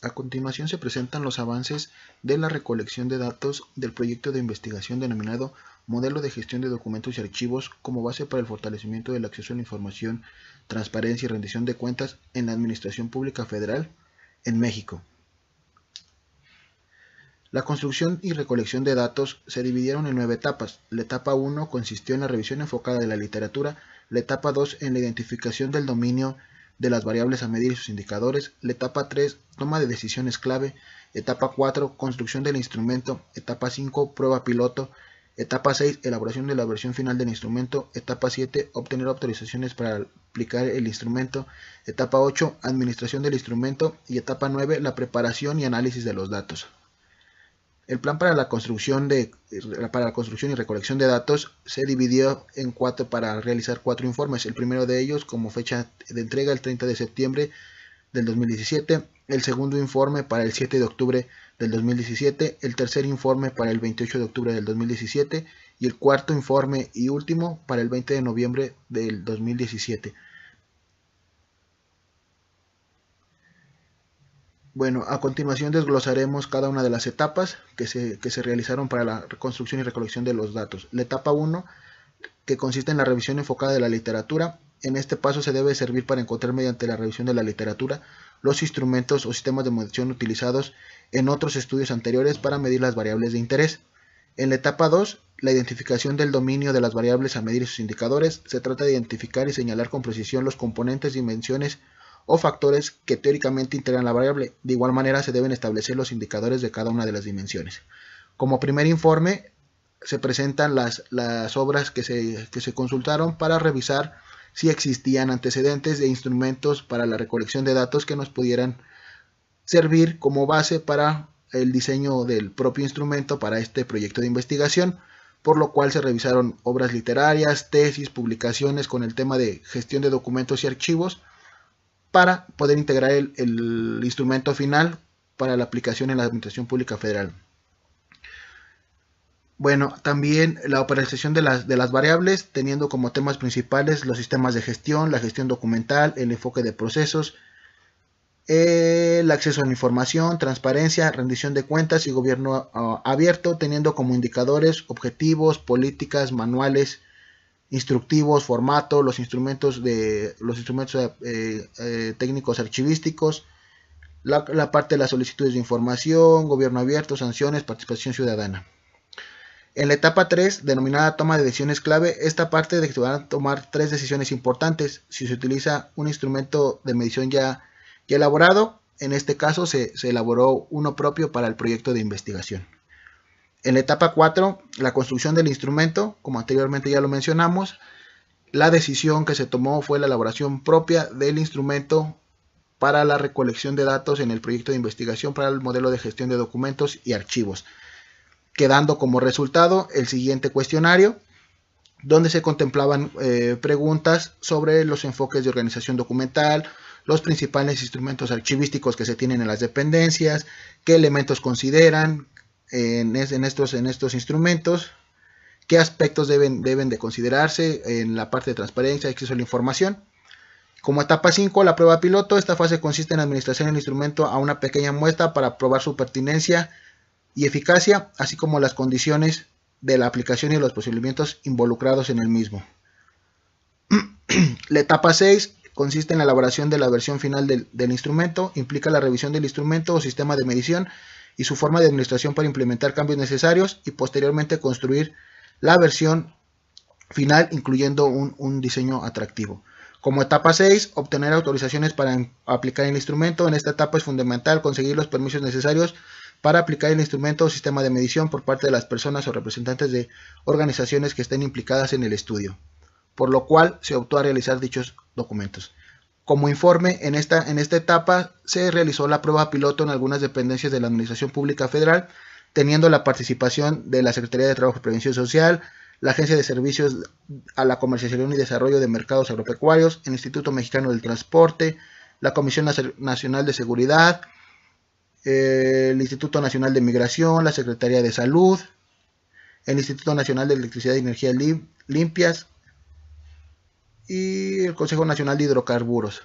A continuación se presentan los avances de la recolección de datos del proyecto de investigación denominado Modelo de Gestión de Documentos y Archivos como base para el fortalecimiento del acceso a la información, transparencia y rendición de cuentas en la Administración Pública Federal en México. La construcción y recolección de datos se dividieron en 9 etapas. La etapa 1 consistió en la revisión enfocada de la literatura, la etapa 2 en la identificación del dominio de las variables a medir y sus indicadores, la etapa 3 toma de decisiones clave, etapa 4 construcción del instrumento, etapa 5 prueba piloto, etapa 6 elaboración de la versión final del instrumento, etapa 7 obtener autorizaciones para aplicar el instrumento, etapa 8 administración del instrumento y etapa 9 la preparación y análisis de los datos. El plan para la construcción y recolección de datos se dividió en 4 para realizar 4 informes. El primero de ellos como fecha de entrega el 30 de septiembre del 2017, el segundo informe para el 7 de octubre del 2017, el tercer informe para el 28 de octubre del 2017 y el cuarto informe y último para el 20 de noviembre del 2017. Bueno, a continuación desglosaremos cada una de las etapas que se realizaron para la reconstrucción y recolección de los datos. La etapa 1, que consiste en la revisión enfocada de la literatura. En este paso se debe servir para encontrar mediante la revisión de la literatura los instrumentos o sistemas de medición utilizados en otros estudios anteriores para medir las variables de interés. En la etapa 2, la identificación del dominio de las variables a medir y sus indicadores. Se trata de identificar y señalar con precisión los componentes, dimensiones o factores que teóricamente integran la variable. De igual manera se deben establecer los indicadores de cada una de las dimensiones. Como primer informe se presentan las obras que se consultaron para revisar si existían antecedentes de instrumentos para la recolección de datos que nos pudieran servir como base para el diseño del propio instrumento para este proyecto de investigación, por lo cual se revisaron obras literarias, tesis, publicaciones con el tema de gestión de documentos y archivos, para poder integrar el instrumento final para la aplicación en la Administración Pública Federal. Bueno, también la operación de las variables, teniendo como temas principales los sistemas de gestión, la gestión documental, el enfoque de procesos, el acceso a la información, transparencia, rendición de cuentas y gobierno abierto, teniendo como indicadores objetivos, políticas, manuales, instructivos, formato, los instrumentos técnicos archivísticos, la parte de las solicitudes de información, gobierno abierto, sanciones, participación ciudadana. En la etapa 3, denominada toma de decisiones clave, esta parte de que se van a tomar 3 decisiones importantes. Si se utiliza un instrumento de medición ya elaborado, en este caso se elaboró uno propio para el proyecto de investigación. En la etapa 4, la construcción del instrumento, como anteriormente ya lo mencionamos, la decisión que se tomó fue la elaboración propia del instrumento para la recolección de datos en el proyecto de investigación para el modelo de gestión de documentos y archivos, quedando como resultado el siguiente cuestionario, donde se contemplaban preguntas sobre los enfoques de organización documental, los principales instrumentos archivísticos que se tienen en las dependencias, qué elementos consideran en estos instrumentos, qué aspectos deben de considerarse en la parte de transparencia y acceso a la información. Como etapa 5, la prueba piloto. Esta fase consiste en administrar el instrumento a una pequeña muestra para probar su pertinencia y eficacia, así como las condiciones de la aplicación y los procedimientos involucrados en el mismo. La etapa 6 consiste en la elaboración de la versión final del instrumento, implica la revisión del instrumento o sistema de medición y su forma de administración para implementar cambios necesarios y posteriormente construir la versión final incluyendo un diseño atractivo. Como etapa 6, obtener autorizaciones para aplicar el instrumento. En esta etapa es fundamental conseguir los permisos necesarios para aplicar el instrumento o sistema de medición por parte de las personas o representantes de organizaciones que estén implicadas en el estudio, por lo cual se optó a realizar dichos documentos. Como informe, en esta etapa se realizó la prueba piloto en algunas dependencias de la Administración Pública Federal, teniendo la participación de la Secretaría de Trabajo y Prevención Social, la Agencia de Servicios a la Comercialización y Desarrollo de Mercados Agropecuarios, el Instituto Mexicano del Transporte, la Comisión Nacional de Seguridad, el Instituto Nacional de Migración, la Secretaría de Salud, el Instituto Nacional de Electricidad y Energías Limpias, y el Consejo Nacional de Hidrocarburos.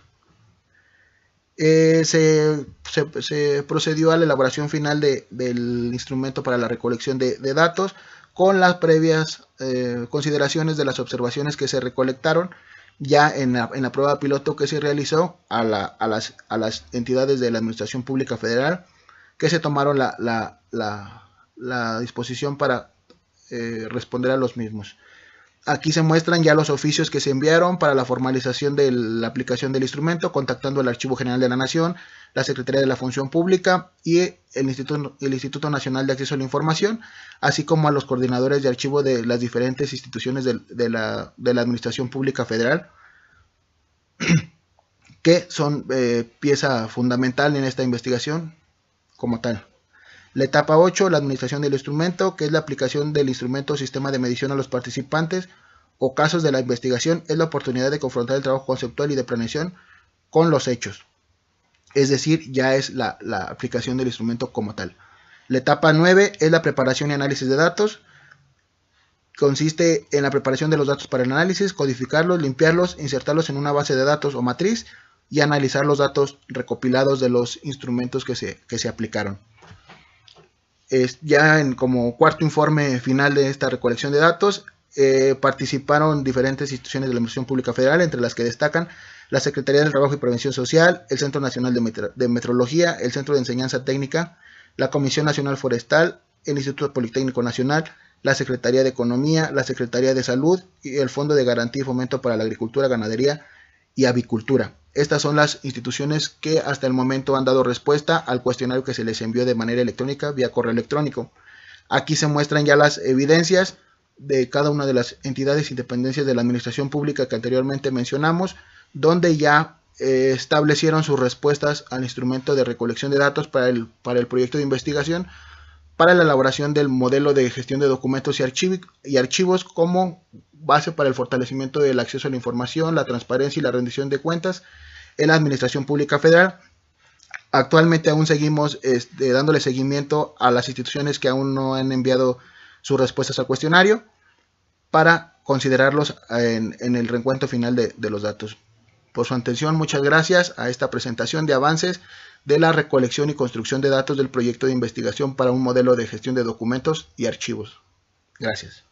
Se procedió a la elaboración final del instrumento para la recolección de datos con las previas consideraciones de las observaciones que se recolectaron ya en la prueba piloto que se realizó a las entidades de la Administración Pública Federal, que se tomaron la disposición para responder a los mismos. Aquí se muestran ya los oficios que se enviaron para la formalización de la aplicación del instrumento, contactando al Archivo General de la Nación, la Secretaría de la Función Pública y el Instituto Nacional de Acceso a la Información, así como a los coordinadores de archivo de las diferentes instituciones de la Administración Pública Federal, que son pieza fundamental en esta investigación como tal. La etapa 8, la administración del instrumento, que es la aplicación del instrumento o sistema de medición a los participantes o casos de la investigación, es la oportunidad de confrontar el trabajo conceptual y de planeación con los hechos. Es decir, ya es la aplicación del instrumento como tal. La etapa 9 es la preparación y análisis de datos. Consiste en la preparación de los datos para el análisis, codificarlos, limpiarlos, insertarlos en una base de datos o matriz y analizar los datos recopilados de los instrumentos que se aplicaron. Ya como cuarto informe final de esta recolección de datos, participaron diferentes instituciones de la Administración Pública Federal, entre las que destacan la Secretaría del Trabajo y Prevención Social, el Centro Nacional de Metrología, el Centro de Enseñanza Técnica, la Comisión Nacional Forestal, el Instituto Politécnico Nacional, la Secretaría de Economía, la Secretaría de Salud y el Fondo de Garantía y Fomento para la Agricultura, Ganadería y Avicultura. Estas son las instituciones que hasta el momento han dado respuesta al cuestionario que se les envió de manera electrónica vía correo electrónico. Aquí se muestran ya las evidencias de cada una de las entidades y dependencias de la administración pública que anteriormente mencionamos, donde ya establecieron sus respuestas al instrumento de recolección de datos para el proyecto de investigación, para la elaboración del modelo de gestión de documentos y archivos como base para el fortalecimiento del acceso a la información, la transparencia y la rendición de cuentas en la Administración Pública Federal. Actualmente aún seguimos dándole seguimiento a las instituciones que aún no han enviado sus respuestas al cuestionario para considerarlos en el recuento final de los datos. Por su atención, muchas gracias a esta presentación de avances de la recolección y construcción de datos del proyecto de investigación para un modelo de gestión de documentos y archivos. Gracias.